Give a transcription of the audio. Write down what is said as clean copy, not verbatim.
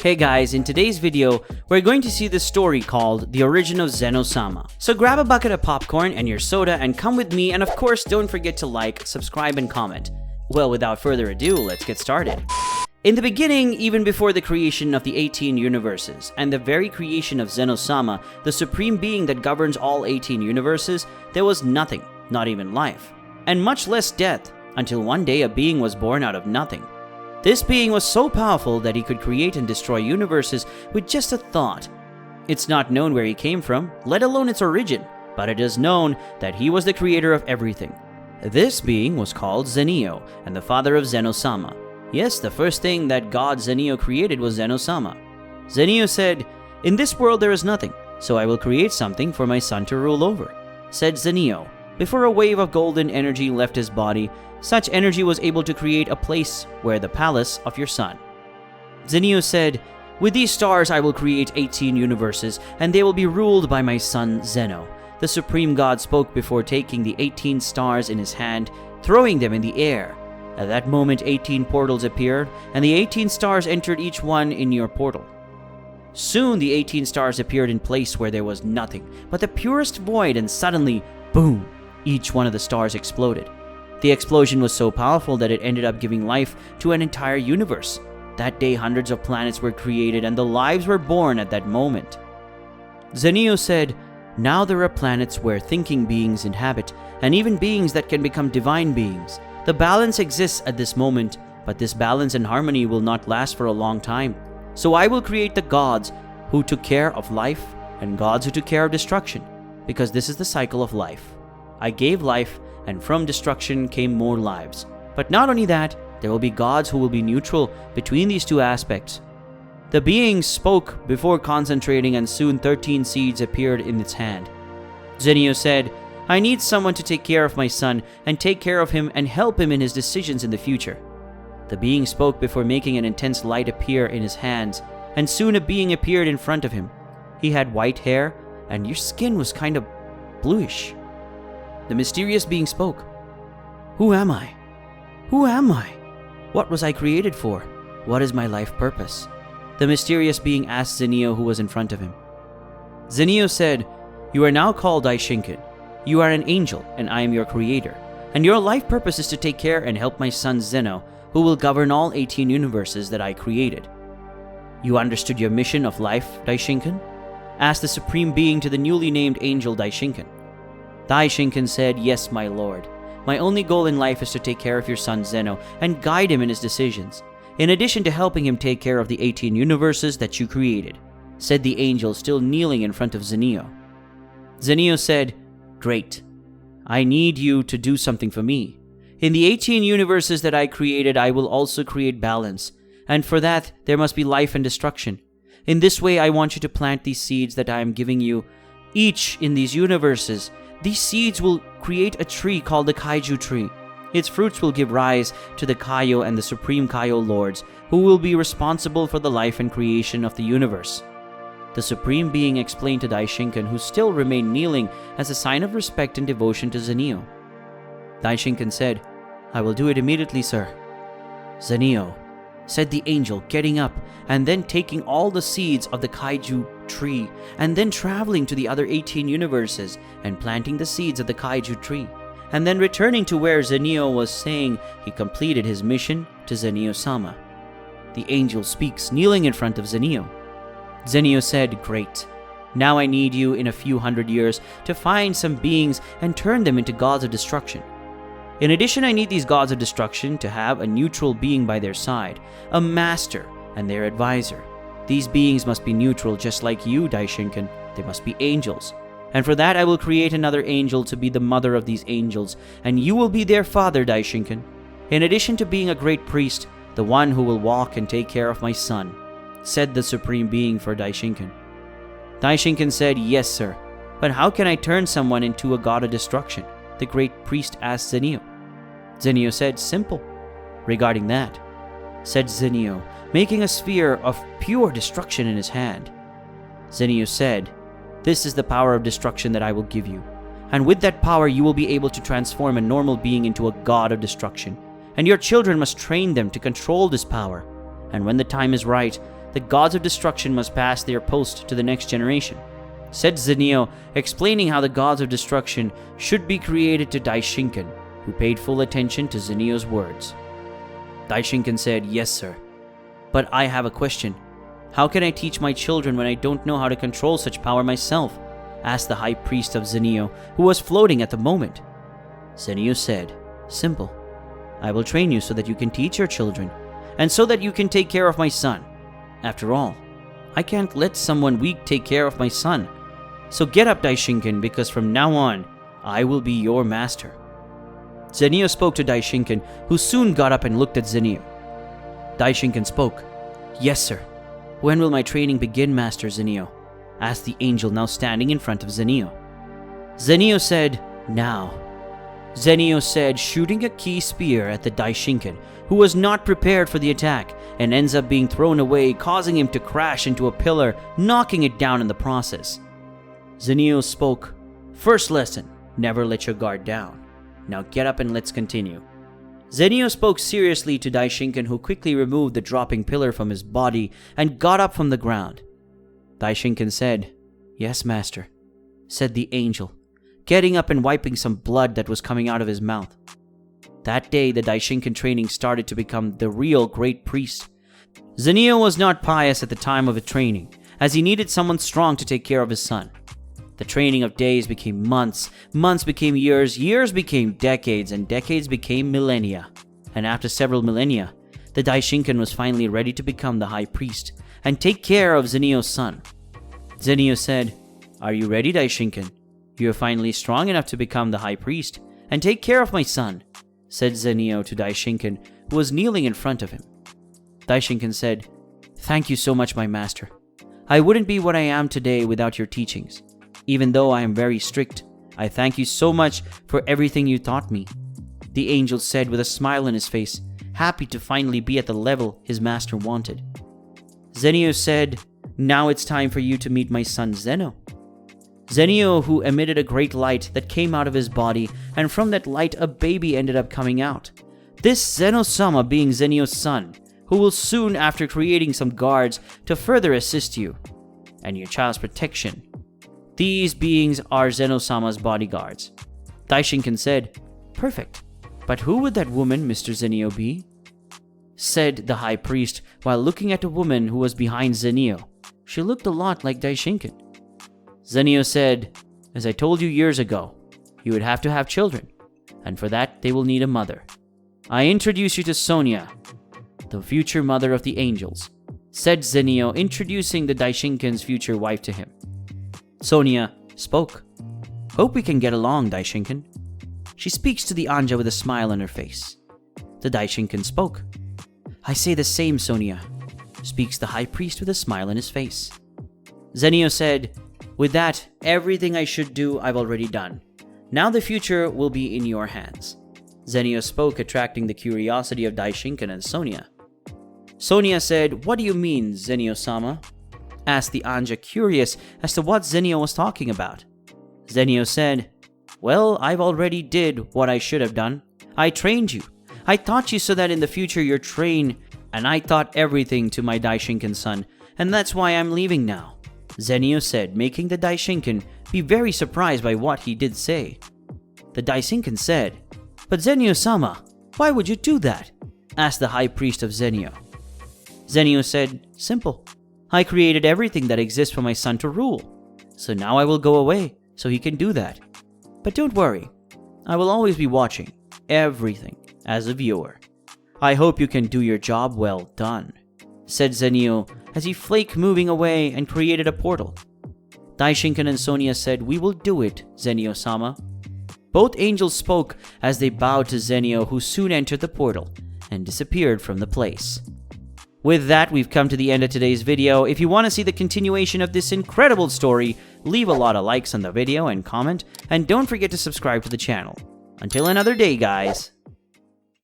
Hey guys, in today's video, we're going to see the story called The Origin of Zeno-Sama. So grab a bucket of popcorn and your soda and come with me, and of course don't forget to like, subscribe, and comment. Well, without further ado, let's get started. In the beginning, even before the creation of the 18 universes, and the very creation of Zeno-Sama, the supreme being that governs all 18 universes, there was nothing, not even life, and much less death, until one day a being was born out of nothing. This being was so powerful that he could create and destroy universes with just a thought. It's not known where he came from, let alone its origin, but it is known that he was the creator of everything. This being was called Zenio, and the father of Zeno-Sama. Yes, the first thing that god Zenio created was Zeno-Sama. Zenio said, "In this world there is nothing, so I will create something for my son to rule over," said Zenio. Before a wave of golden energy left his body, such energy was able to create a place where the palace of your son. Zenio said, "With these stars I will create 18 universes, and they will be ruled by my son Zeno." The supreme god spoke before taking the 18 stars in his hand, throwing them in the air. At that moment 18 portals appeared, and the 18 stars entered each one in your portal. Soon the 18 stars appeared in place where there was nothing but the purest void, and suddenly, boom, each one of the stars exploded. The explosion was so powerful that it ended up giving life to an entire universe. That day hundreds of planets were created and the lives were born at that moment. Zenio said, "Now there are planets where thinking beings inhabit, and even beings that can become divine beings. The balance exists at this moment, but this balance and harmony will not last for a long time. So I will create the gods who took care of life and gods who took care of destruction, because this is the cycle of life. I gave life, and from destruction came more lives. But not only that, there will be gods who will be neutral between these two aspects." The being spoke before concentrating, and soon 13 seeds appeared in its hand. Zenio said, "I need someone to take care of my son and take care of him and help him in his decisions in the future." The being spoke before making an intense light appear in his hands, and soon a being appeared in front of him. He had white hair, and your skin was kind of bluish. The mysterious being spoke. "Who am I? Who am I? What was I created for? What is my life purpose?" The mysterious being asked Zenio, who was in front of him. Zenio said, "You are now called Daishinkan. You are an angel, and I am your creator. And your life purpose is to take care and help my son Zeno, who will govern all 18 universes that I created." "You understood your mission of life, Daishinkan?" asked the supreme being to the newly named angel Daishinkan. Daishinkan said, "Yes, my lord. My only goal in life is to take care of your son Zeno and guide him in his decisions, in addition to helping him take care of the 18 universes that you created," said the angel, still kneeling in front of Zenio. Zenio said, "Great. I need you to do something for me. In the 18 universes that I created, I will also create balance, and for that, there must be life and destruction. In this way, I want you to plant these seeds that I am giving you, each in these universes. These seeds will create a tree called the Kaiju tree. Its fruits will give rise to the Kaio and the Supreme Kaio Lords, who will be responsible for the life and creation of the universe." The Supreme Being explained to Daishinkan, who still remained kneeling, as a sign of respect and devotion to Zenio. Daishinkan said, "I will do it immediately, sir." "Zenio," said the angel, getting up and then taking all the seeds of the Kaiju tree and then traveling to the other 18 universes and planting the seeds of the Kaiju tree, and then returning to where Zenio was saying he completed his mission to Zeno-Sama. The angel speaks, kneeling in front of Zenio. Zenio said, "Great. Now I need you in a few hundred years to find some beings and turn them into gods of destruction. In addition, I need these gods of destruction to have a neutral being by their side, a master and their advisor. These beings must be neutral, just like you, Daishinkan. They must be angels. And for that I will create another angel to be the mother of these angels, and you will be their father, Daishinkan. In addition to being a great priest, the one who will walk and take care of my son," said the supreme being for Daishinkan. Daishinkan said, "Yes, sir. But how can I turn someone into a god of destruction?" the great priest asked Zenio. Zenio said, "Simple. Regarding that," said Zenio, making a sphere of pure destruction in his hand. Zenio said, "This is the power of destruction that I will give you. And with that power you will be able to transform a normal being into a god of destruction. And your children must train them to control this power. and when the time is right, the gods of destruction must pass their post to the next generation," said Zenio, explaining how the gods of destruction should be created to Daishinkan, who paid full attention to Zenio's words. Daishinkan said, "Yes, sir. But I have a question. How can I teach my children when I don't know how to control such power myself?" asked the high priest of Zenio, who was floating at the moment. Zenio said, "Simple. I will train you so that you can teach your children, and so that you can take care of my son. After all, I can't let someone weak take care of my son. So get up, Daishinkan, because from now on, I will be your master." Zenio spoke to Daishinkan, who soon got up and looked at Zenio. Daishinkan spoke, "Yes, sir. When will my training begin, Master Zenio?" asked the angel, now standing in front of Zenio. Zenio said, "Now." Zenio said, shooting a key spear at the Daishinkan, who was not prepared for the attack and ends up being thrown away, causing him to crash into a pillar, knocking it down in the process. Zenio spoke, "First lesson, never let your guard down. Now get up and let's continue." Zenio spoke seriously to Daishinkan, who quickly removed the dropping pillar from his body and got up from the ground. Daishinkan said, "Yes, master," said the angel, getting up and wiping some blood that was coming out of his mouth. That day, the Daishinkan training started to become the real great priest. Zenio was not pious at the time of the training, as he needed someone strong to take care of his son. The training of days became months, months became years, years became decades, and decades became millennia. And after several millennia, the Daishinkan was finally ready to become the high priest and take care of Zenio's son. Zenio said, "Are you ready, Daishinkan? You are finally strong enough to become the high priest and take care of my son," said Zenio to Daishinkan, who was kneeling in front of him. Daishinkan said, "Thank you so much, my master. I wouldn't be what I am today without your teachings. Even though I am very strict, I thank you so much for everything you taught me," the angel said with a smile on his face, happy to finally be at the level his master wanted. Zenio said, "Now it's time for you to meet my son Zeno." Zenio, who emitted a great light that came out of his body, and from that light a baby ended up coming out. This Zeno-Sama being Zenio's son, who will soon after creating some guards to further assist you and your child's protection. These beings are Zeno-Sama's bodyguards. Daishinkan said, "Perfect. But who would that woman, Mr. Zenio, be?" said the high priest while looking at a woman who was behind Zenio. She looked a lot like Daishinkan. Zenio said, "As I told you years ago, you would have to have children, and for that they will need a mother. I introduce you to Sonia, the future mother of the angels," said Zenio, introducing the Daishinkan's future wife to him. Sonia spoke, "Hope we can get along, Daishinkan." She speaks to the Anja with a smile on her face. The Daishinkan spoke, "I say the same, Sonia," speaks the high priest with a smile on his face. Zenio said, "With that, everything I should do I've already done. Now the future will be in your hands." Zenio spoke, attracting the curiosity of Daishinkan and Sonia. Sonia said, "What do you mean, Zenio-Sama?" asked the Anja, curious as to what Zenio was talking about. Zenio said, "Well, I've already did what I should have done. I trained you. I taught you so that in the future you're trained, and I taught everything to my Daishinkan son, and that's why I'm leaving now," Zenio said, making the Daishinkan be very surprised by what he did say. The Daishinkan said, "But Zenio-Sama, why would you do that?" asked the high priest of Zenio. Zenio said, "Simple. I created everything that exists for my son to rule. So now I will go away so he can do that. But don't worry, I will always be watching everything as a viewer. I hope you can do your job well done," said Zenio as he flaked moving away and created a portal. Daishinkan and Sonia said, "We will do it, Zenio-Sama." Both angels spoke as they bowed to Zenio, who soon entered the portal and disappeared from the place. With that, we've come to the end of today's video. If you want to see the continuation of this incredible story, leave a lot of likes on the video and comment, and don't forget to subscribe to the channel. Until another day, guys.